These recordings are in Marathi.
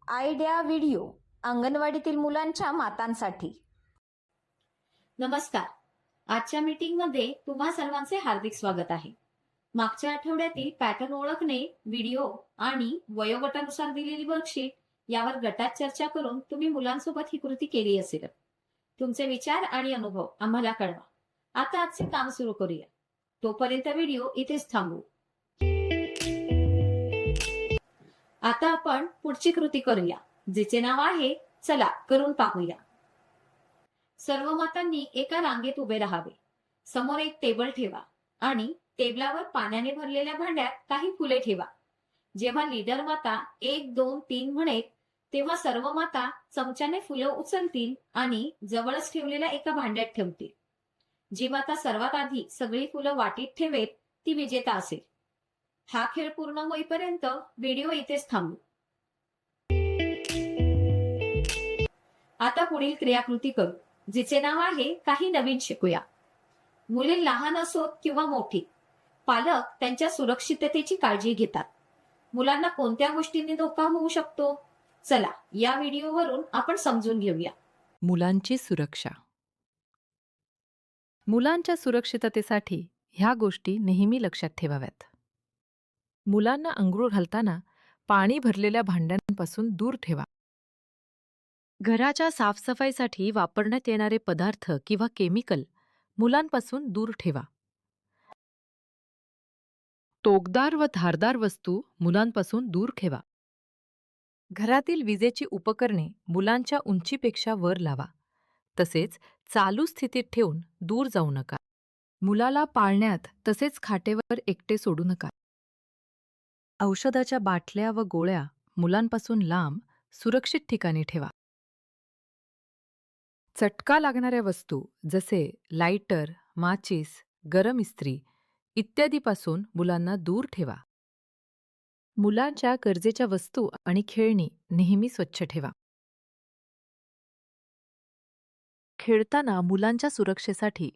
आयडिया व्हिडिओ अंगणवाडीतील मुलांच्या मातांसाठी. नमस्कार. आजच्या मीटिंगमध्ये तुम्हा सर्वांचे हार्दिक स्वागत आहे. मागच्या आठवड्यातील पॅटर्न ओळखणे व्हिडिओ आणि वयोगटानुसार दिलेली वर्कशीट यावर गटात चर्चा करून तुम्ही मुलांसोबत ही कृती केली असेल. तुमचे विचार आणि अनुभव आम्हाला कळवा. आता आजचे काम सुरू करूया. तोपर्यंत व्हिडिओ इथेच थांबवू. आता आपण पुढची कृती करूया, जिचे नाव आहे चला करून पाहूया. सर्व मातांनी एका रांगेत उभे राहावे. समोर एक टेबल ठेवा आणि टेबलावर पाण्याने भरलेल्या भांड्यात काही फुले ठेवा. जेव्हा लीडर माता 1, 2, 3 म्हणेल तेव्हा सर्व माता चमच्याने फुलं उचलतील आणि जवळच ठेवलेल्या एका भांड्यात ठेवतील. जी माता सर्वात आधी सगळी फुलं वाटीत ठेवेल ती विजेता असेल. हा खेळ पूर्ण होईपर्यंत व्हिडिओ इथेच थांबू. आता पुढील क्रियाकृती करू, जिचे नाव आहे काही नवीन शिकूया. मुले लहान असोत किंवा मोठी, पालक त्यांच्या सुरक्षिततेची काळजी घेतात. मुलांना कोणत्या गोष्टींनी धोका होऊ शकतो, चला या व्हिडिओवरून आपण समजून घेऊया. मुलांची सुरक्षा. मुलांच्या सुरक्षिततेसाठी ह्या गोष्टी नेहमी लक्षात ठेवाव्यात. मुलांना अंघोळ घालताना पाणी भरलेल्या भांड्यांपासून दूर ठेवा. घराच्या साफसफाईसाठी वापरण्यात येणारे पदार्थ किंवा केमिकल मुलांपासून दूर ठेवा. टोकदार व धारदार वस्तू मुलांपासून दूर ठेवा. घरातील विजेची उपकरणे मुलांच्या उंचीपेक्षा वर लावा. तसेच चालू स्थितीत ठेवून दूर जाऊ नका. मुलाला पाळण्यात तसेच खाटेवर एकटे सोडू नका. औषधाच्या बाटल्या व गोळ्या मुलांपासून लांब, सुरक्षित ठिकाणी ठेवा. चटका लागणाऱ्या वस्तू जसे लाइटर, माचीस, गरम इस्त्री इत्यादीपासून मुलांना दूर ठेवा. मुलांच्या गरजेच्या वस्तू आणि खेळणी नेहमी स्वच्छ ठेवा. खेळताना मुलांच्या सुरक्षेसाठी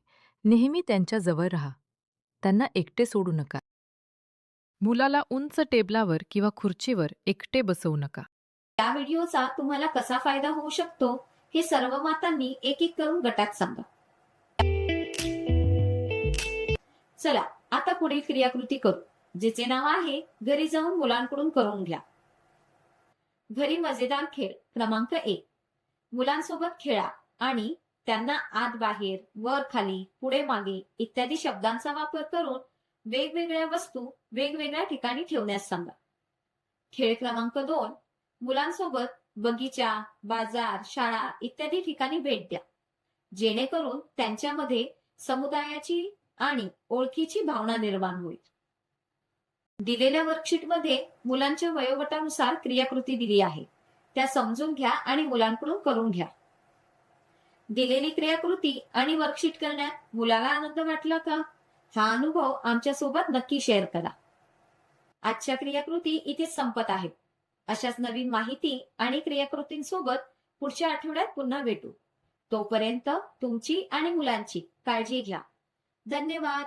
नेहमी त्यांच्या जवळ राहा. त्यांना एकटे सोडू नका. मुलाला उंच टेबलावर किंवा खुर्चीवर एकटे बसवू नका. या व्हिडिओचा तुम्हाला कसा फायदा होऊ शकतो हे सर्व मातांनी एक एक करून गटात सांगा. चला आता पुढील क्रियाकृती करू, जिचे नाव आहे घरी जाऊन मुलांकडून करून घ्या. घरी मजेदार खेळ क्रमांक 1. मुलांसोबत खेळा आणि त्यांना आत बाहेर, वर खाली, पुढे मागे इत्यादी शब्दांचा वापर करून वेगवेगळ्या वस्तू वेगवेगळ्या ठिकाणी ठेवण्यास सांगा. खेळ क्रमांक 2. मुलांसोबत बगीचा, बाजार, शाळा इत्यादी ठिकाणी भेट द्या, जेणेकरून त्यांच्यामध्ये समुदायाची आणि ओळखीची भावना निर्माण होईल. दिलेल्या वर्कशीटमध्ये मुलांच्या वयोगटानुसार क्रियाकृती दिली आहे, त्या समजून घ्या आणि मुलांकडून करून घ्या. दिलेली क्रियाकृती आणि वर्कशीट करण्यात मुलाला आनंद वाटला का? हा अनुभव आमच्यासोबत नक्की शेअर करा. आजच्या क्रियाकृती इथेच संपत आहेत. अशाच नवीन माहिती आणि क्रियाकृतींसोबत पुढच्या आठवड्यात पुन्हा भेटू. तोपर्यंत तुमची आणि मुलांची काळजी घ्या. धन्यवाद.